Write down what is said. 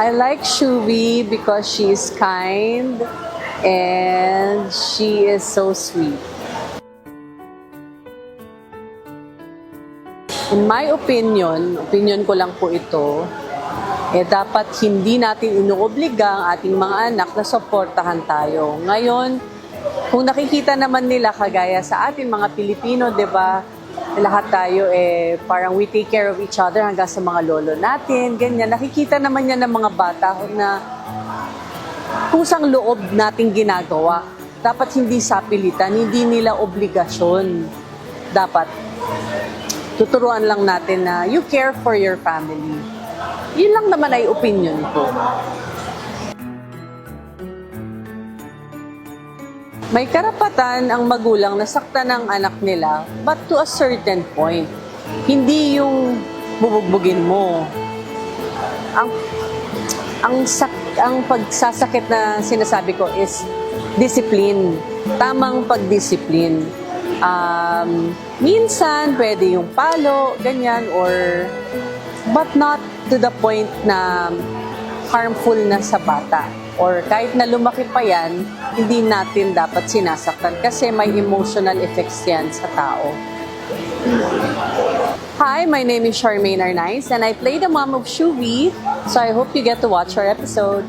I like Shuvi because she's kind and she is so sweet. In my opinion ko lang po ito, dapat hindi natin inuobliga ang ating mga anak na suportahan tayo. Ngayon, kung nakikita naman nila kagaya sa ating mga Pilipino, 'di ba? Lahat tayo parang we take care of each other hanggang sa mga lolo natin, ganyan. Nakikita naman yan ng mga bata na kusang loob nating ginagawa. Dapat hindi sapilitan, hindi nila obligasyon. Dapat tuturuan lang natin na you care for your family. Yun lang naman ay opinion ko. May karapatan ang magulang na saktan ng anak nila, but to a certain point. Hindi yung bubugbugin mo. Ang pagsasakit na sinasabi ko is discipline. Tamang pagdisiplin. Minsan, pwede yung palo, ganyan, but not to the point na harmful na sa bata. Or kahit na lumaki pa yan, hindi natin dapat sinasaktan kasi may emotional effects yan sa tao. Hi, my name is Charmaine Arnaiz and I play the mom of Shuvi, so I hope you get to watch our episode.